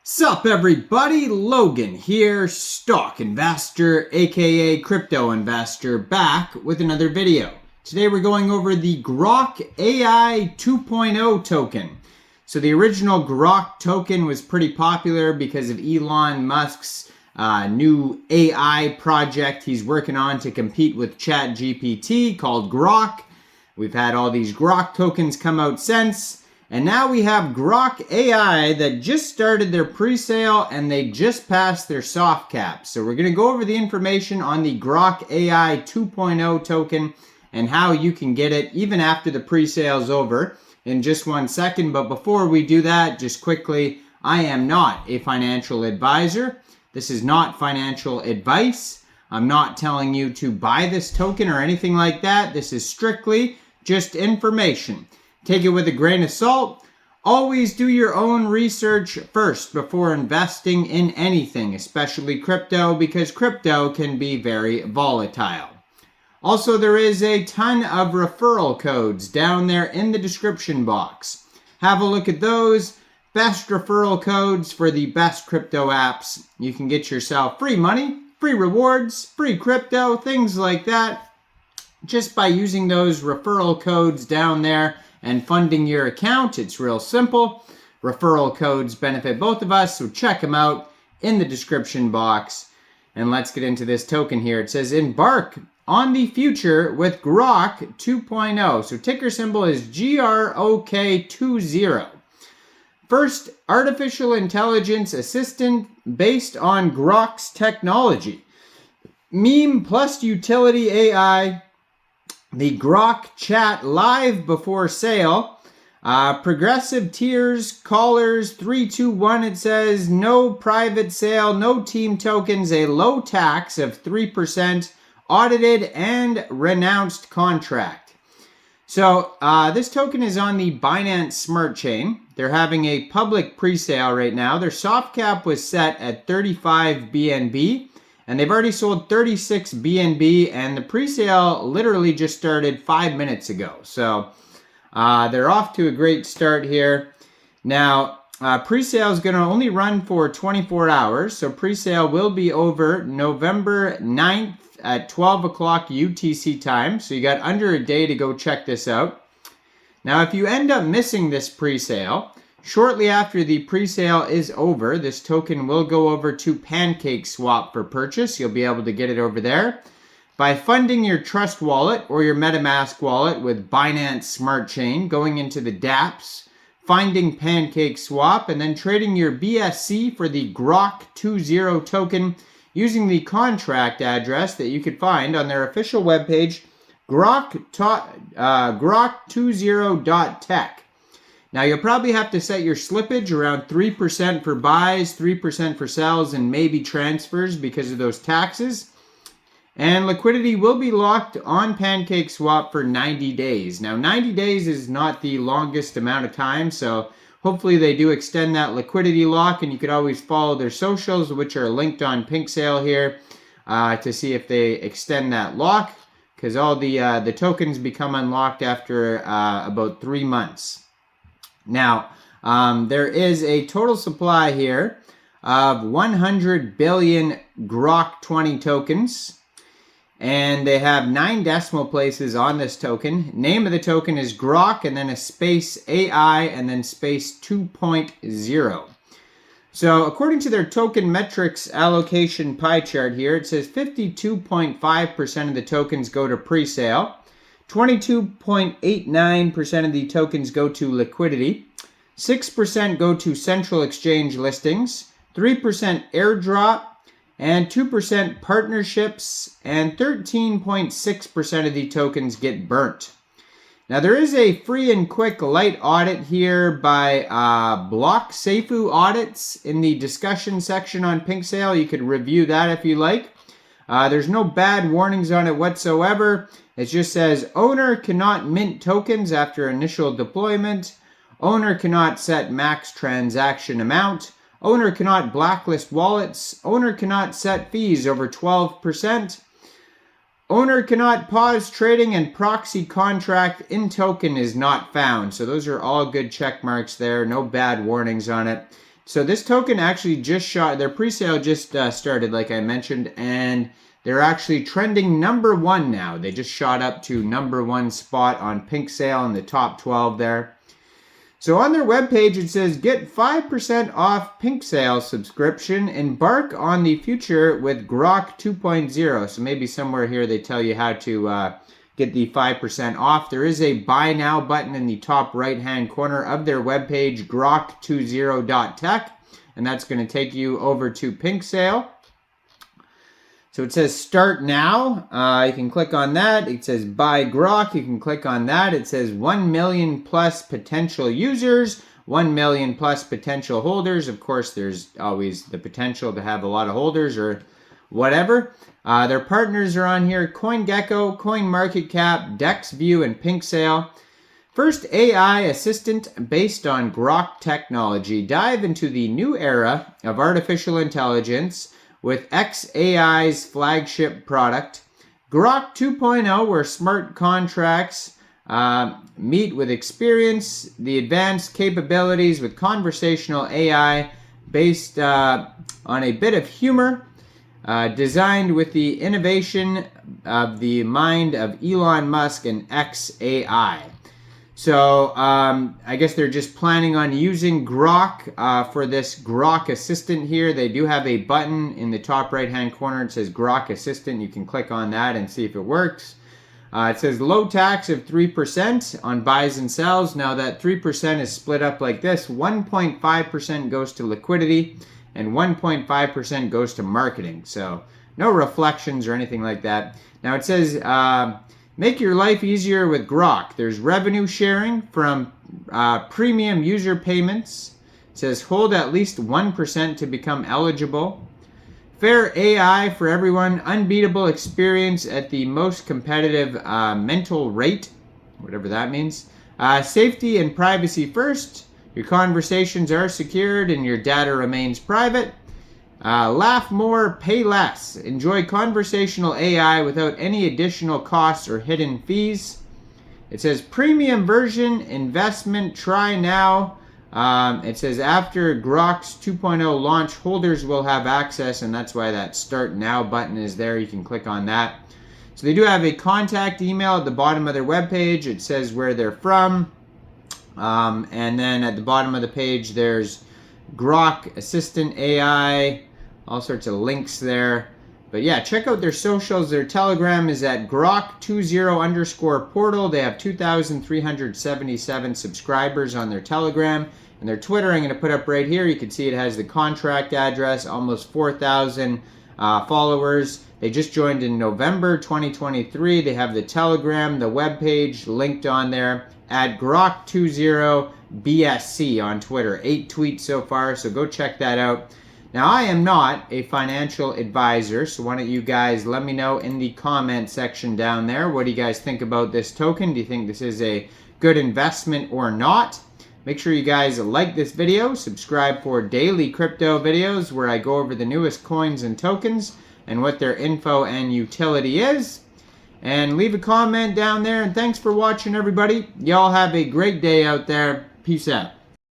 Sup everybody, Logan here, stock investor aka crypto investor, back with another video. Today we're going over the GROKAI 2.0 token. So the original GROK token was pretty popular because of Elon Musk's new AI project he's working on to compete with ChatGPT called GROK. We've had all these GROK tokens come out since. And now we have GROKAI that just started their pre-sale and they just passed their soft cap. So we're going to go over the information on the GROKAI 2.0 token and how you can get it even after the pre-sale is over in just 1 second. But before we do that, just quickly, I am not a financial advisor. This is not financial advice. I'm not telling you to buy this token or anything like that. This is strictly just information. Take it with a grain of salt. Always do your own research first before investing in anything, especially crypto, because crypto can be very volatile. Also, there is a ton of referral codes down there in the description box. Have a look at those. Best referral codes for the best crypto apps. You can get yourself free money, free rewards, free crypto, things like that, just by using those referral codes down there and funding your account. It's real simple. Referral codes benefit both of us, so check them out in the description box. And let's get into this token here. It says, embark on the future with GROK 2.0. So ticker symbol is GROK20. First artificial intelligence assistant based on GROK's technology. Meme plus utility AI. The GROK chat live before sale. Progressive tiers, callers, 3, 2, 1, it says. No private sale, no team tokens, a low tax of 3%, audited and renounced contract. So this token is on the Binance Smart Chain. They're having a public pre-sale right now. Their soft cap was set at 35 BNB. And they've already sold 36 BNB, and the pre-sale literally just started 5 minutes ago. So they're off to a great start here. Now, pre-sale is going to only run for 24 hours. So pre-sale will be over November 9th at 12 o'clock UTC time. So you got under a day to go check this out. Now, if you end up missing this pre-sale, shortly after the pre-sale is over, this token will go over to PancakeSwap for purchase. You'll be able to get it over there by funding your Trust wallet or your MetaMask wallet with Binance Smart Chain, going into the dApps, finding PancakeSwap, and then trading your BSC for the GROK20 token using the contract address that you could find on their official webpage, GROK20.tech. Now, you'll probably have to set your slippage around 3% for buys, 3% for sells, and maybe transfers because of those taxes. And liquidity will be locked on PancakeSwap for 90 days. Now, 90 days is not the longest amount of time, so hopefully they do extend that liquidity lock, and you could always follow their socials, which are linked on PinkSale here, to see if they extend that lock, because all the tokens become unlocked after about 3 months. Now, there is a total supply here of 100 billion GROK20 tokens, and they have 9 decimal places on this token. Name of the token is GROK, and then a space AI, and then space 2.0. So according to their token metrics allocation pie chart here, it says 52.5% of the tokens go to pre-sale. 22.89% of the tokens go to liquidity, 6% go to central exchange listings, 3% airdrop, and 2% partnerships, and 13.6% of the tokens get burnt. Now, there is a free and quick light audit here by Block Seifu Audits in the discussion section on PinkSale. You could review that if you like. There's no bad warnings on it whatsoever. It just says, owner cannot mint tokens after initial deployment. Owner cannot set max transaction amount. Owner cannot blacklist wallets. Owner cannot set fees over 12%. Owner cannot pause trading, and proxy contract in token is not found. So those are all good check marks there. No bad warnings on it. So this token actually just shot, their pre-sale just started, like I mentioned, and they're actually trending #1 now. They just shot up to #1 spot on Pink Sale in the top 12 there. So on their webpage, it says, get 5% off Pink Sale subscription. Embark on the future with GROK 2.0. So maybe somewhere here they tell you how to get the 5% off. There is a buy now button in the top right-hand corner of their webpage, GROK20.tech. And that's going to take you over to Pink Sale. So it says start now. You can click on that. It says buy GROK. You can click on that. It says 1 million plus potential users, 1 million plus potential holders. Of course, there's always the potential to have a lot of holders or whatever. Their partners are on here: CoinGecko, CoinMarketCap, DexView, and Pink Sale. First AI assistant based on GROK technology. Dive into the new era of artificial intelligence with xAI's flagship product, GROK 2.0, where smart contracts meet with experience, the advanced capabilities with conversational AI based on a bit of humor, designed with the innovation of the mind of Elon Musk and xAI. So I guess they're just planning on using GROK for this GROK Assistant here. They do have a button in the top right-hand corner. It says GROK Assistant. You can click on that and see if it works. It says low tax of 3% on buys and sells. Now that 3% is split up like this. 1.5% goes to liquidity and 1.5% goes to marketing. So no reflections or anything like that. Now it says make your life easier with GROK. There's revenue sharing from premium user payments. It says hold at least 1% to become eligible. Fair AI for everyone. Unbeatable experience at the most competitive mental rate, whatever that means. Safety and privacy first. Your conversations are secured and your data remains private. Laugh more, pay less. Enjoy conversational AI without any additional costs or hidden fees. It says premium version, investment, try now. It says after GROK's 2.0 launch, holders will have access, and that's why that start now button is there. You can click on that. So they do have a contact email at the bottom of their webpage. It says where they're from. And then at the bottom of the page, there's GROK Assistant AI, all sorts of links there. But yeah, check out their socials. Their Telegram is at GROK20_portal. They have 2,377 subscribers on their Telegram. And their Twitter, I'm going to put up right here. You can see it has the contract address, almost 4,000 followers. They just joined in November 2023. They have the Telegram, the webpage linked on there at GROK20 BSC on Twitter. 8 tweets so far, so go check that out. Now, I am not a financial advisor, so why don't you guys let me know in the comment section down there. What do you guys think about this token? Do you think this is a good investment or not? Make sure you guys like this video, subscribe for daily crypto videos where I go over the newest coins and tokens and what their info and utility is. And leave a comment down there, and thanks for watching, everybody. Y'all have a great day out there. Peace out.